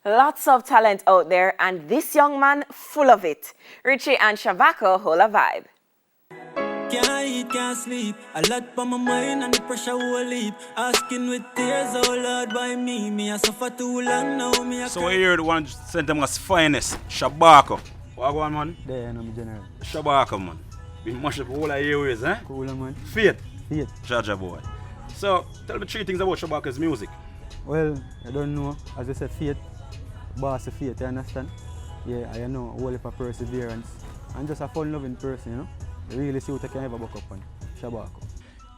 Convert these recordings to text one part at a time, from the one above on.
Lots of talent out there, and this young man full of it. Richie and Shabako hold a vibe. Can't eat, can't sleep. A lot on my mind and the pressure will leap. Asking with tears, oh Lord, by me. I suffer too long now. So we hear the one sent them as finest, Shabako. What go on, man? There, I'm general. Shabako, man. We mash up all our areas, eh? Cool, man. Faith. Faith. Jaja boy. So, tell me 3 things about Shabako's music. Well, I don't know. As I said, faith. Boss of faith, you understand? Yeah, I know a whole heap of perseverance. And just a fun-loving person, you know? You really see what I can ever buck up on. Shabako.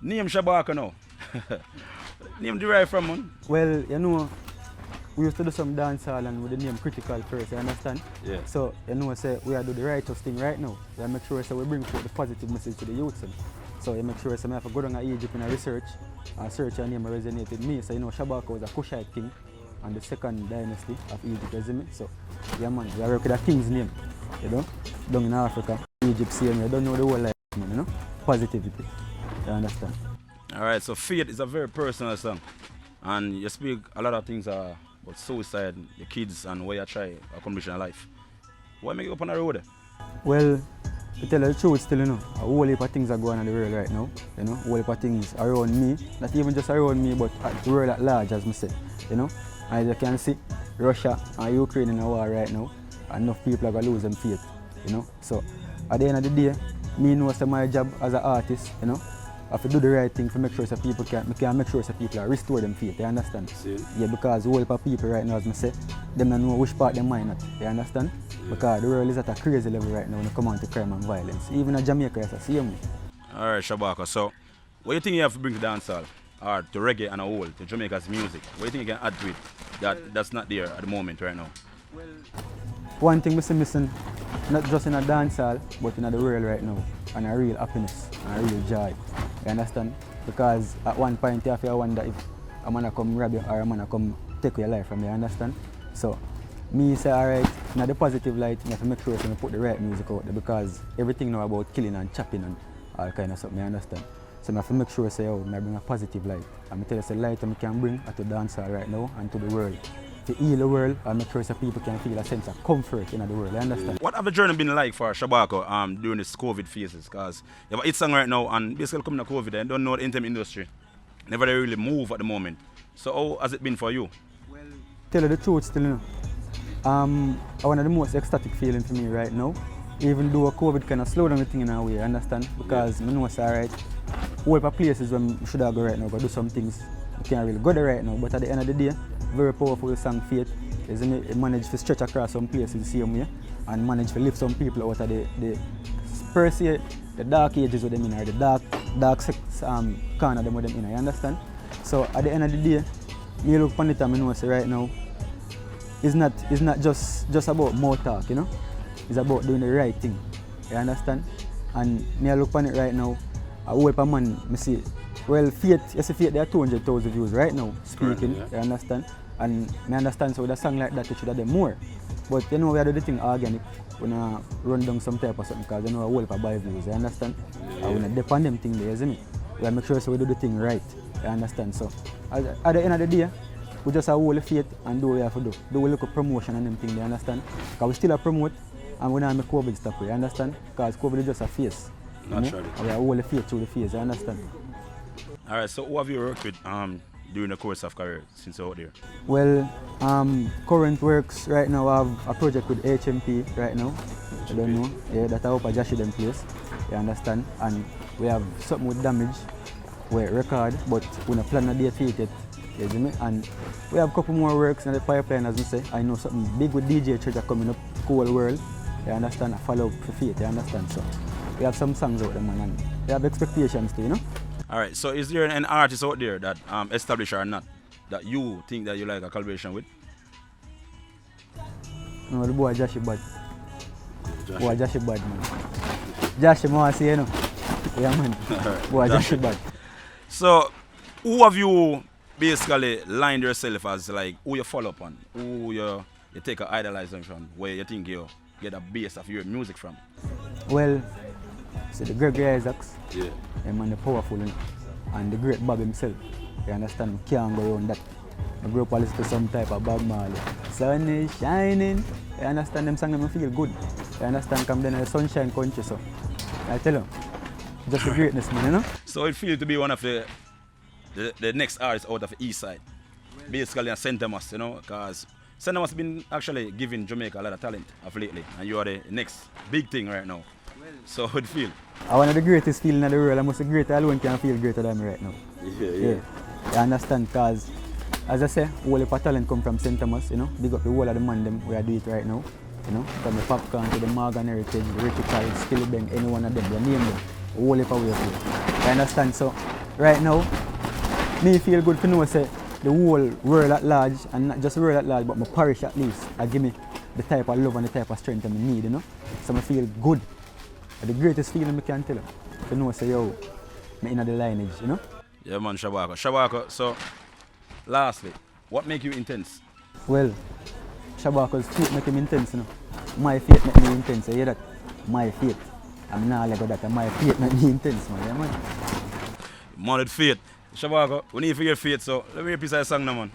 Name Shabako now. Name derived from, man? Well, you know, we used to do some dancehall and with the name Critical first, you understand? Yeah. So, you know, say we are doing the righteous thing right now. We make sure we bring forth the positive message to the youth. So, you make sure I have to go down to Egypt in a research and search your name resonate with me. So, you know, Shabako was a Kushite king and the second dynasty of Egypt, you see me? So, yeah, man, we work with a king's name, you know, down in Africa. Egypt, same, you don't know the whole life, man, you know? Positivity, you understand? Alright, so Faith is a very personal song. And you speak a lot of things about suicide, your kids, and where you try to accomplish in life. Why make you up on the road? Well, to tell you the truth still, you know, a whole heap of things are going on in the world right now, you know? A whole heap of things around me, not even just around me, but at the world at large, as I said, you know? As you can see, Russia and Ukraine in a war right now, and enough people are going to lose their faith, you know? So, at the end of the day, me know it's my job as an artist, you know? I have to do the right thing to make sure that people can make sure that people are restore them faith, you understand? See? Yeah, because the whole heap of people right now, as I say, them don't know which part they might not, you understand? Yeah. Because the world is at a crazy level right now when it comes on to crime and violence. Even in Jamaica, it's the same way. Alright, Shabako, so what do you think you have to bring to dancehall, or to reggae and a whole, to Jamaica's music? What do you think you can add to it that's not there at the moment right now? Well, one thing we're missing, not just in a dancehall, but in the world right now, and a real happiness and a real joy. You understand? Because at one point you have to wonder if a man come rob you or a man come take your life from you, understand? So, me say, alright, in the positive light, you have to make sure you put the right music out there because everything now about killing and chopping and all kind of stuff, you understand? So I have to make sure say, oh, I bring a positive light. And I tell you the light I can bring to dancehall right now and to the world. To heal the world and make sure so people can feel a sense of comfort in the world, you understand? What have the journey been like for Shabako during this COVID phases? Because you have a hit song right now and basically coming to COVID and don't know the interim industry. Never really move at the moment. So how has it been for you? Well, tell you the truth still, you know. One of the most ecstatic feeling for me right now, even though COVID kind of slowed down the thing in a way, you understand? Because I know it's alright. Whole of places where we should go right now, but do some things we can't really go there right now. But at the end of the day, very powerful song Faith. It managed to stretch across some places the same way and managed to lift some people out of the per se, the dark ages with them in or the dark corner them with them in, you understand? So at the end of the day, me look upon it and I know say right now, it's not just about more talk, you know? It's about doing the right thing. You understand? And me look upon it right now, a whole heap of man, me see, well, Faith, you see Faith, there are 200,000 views right now, speaking, yeah. You understand? And I understand, so with a song like that, it should have done more. But you know, we are doing the thing organic, we don't run down some type of something, because you know, a whole heap of buy views, you understand? Yeah. And we don't depend on them thing there, isn't it? We make sure so we do the thing right, you understand? So, at the end of the day, we just have whole Faith and do what we have to do. Do a little promotion and them thing, you understand? Because we still promote, and we don't make COVID stop, you understand? Because COVID is just a face. Naturally. We have whole Faith through the face, you understand? Alright, so who have you worked with during the course of career since you're out there? Well, current works right now, I have a project with HMP right now. HMP. I don't know. Yeah, that I hope I just them place. You understand? And we have something with Damage, we record, but we don't plan a date for it yet. You see me? And we have a couple more works in the pipeline, as I say. I know something big with DJ Treasure coming up, Cool World. You understand? I follow up for Faith, you understand? So we have some songs out there, man, and we have expectations too, you know? Alright, so is there an artist out there that established or not that you think that you like a collaboration with? No, the boy Joshy Bad. Boy Joshy Bad, man. Joshy, I say, you know. Yeah, man. Right. Boy Joshy Bad. So, who have you basically lined yourself as like who you follow up on? Who you take an idolization from? Where you think you get a base of your music from? Well, so the Gregory Isaacs. Yeah. Man, the powerful, you know? And the great Bob himself. You understand? We can't go around that. I grew up a listen to some type of Bob Marley. Sun is shining. You understand them songs, I feel good. You understand, come then in the sunshine country, so. I tell you, just the greatness, man, you know? So it feels to be one of the next artists out of the east side. Basically a St. Thomas, you know, because St. Thomas been actually giving Jamaica a lot of talent of lately, and you are the next big thing right now. So how it feel? One of the greatest feeling in the world. I must be great. Alone can feel greater than me right now. Yeah. You understand? Because, as I say, all the talent come from St. Thomas, you know. Big up the whole of the man them we are doing it right now. You know, from the Popcorn to the Morgan Heritage, the Richie Child, Skillibeng, any one of them, you name them. All the power of it. You understand? So, right now, me feel good to know say the whole world at large, and not just the world at large, but my parish at least, I give me the type of love and the type of strength I need, you know. So I feel good. The greatest feeling I can tell you. To know say, yo, I'm in the lineage, you know. Yeah man, Shabako. Shabako, so lastly, what make you intense? Well, Shabako's faith make him intense, you know. My faith make me intense, you hear that? My faith. I'm not like that, my faith make me intense, man. Yeah, man. Man with faith. Shabako, we need to hear faith, so let me hear a piece of the song now, man.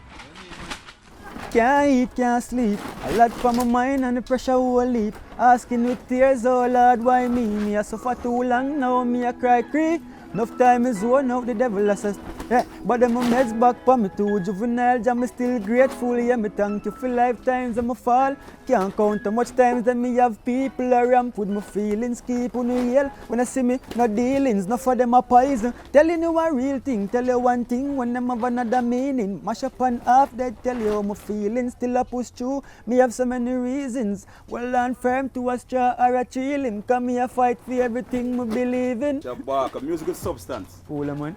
Can't eat, can't sleep. A lot for my mind and the pressure will leap. Asking with tears, oh Lord, why me? Me I suffer too long now, me I cry, cry. Enough time is worn out, the devil has says, yeah. But then my meds back for me too juvenile, I'm still grateful, yeah, me thank you for lifetimes I'm a fall. Can't count how much times that me have people around with my feelings, keep on the hill. When I see me, no dealings, no for them a poison. Telling you a real thing, tell you one thing when them have another meaning. Mash up and half that tell you how my feelings still a push through. Me have so many reasons, well and firm to a straw or a chilling. Come here fight for everything me believe in. Shabako, musical substance. Fool man.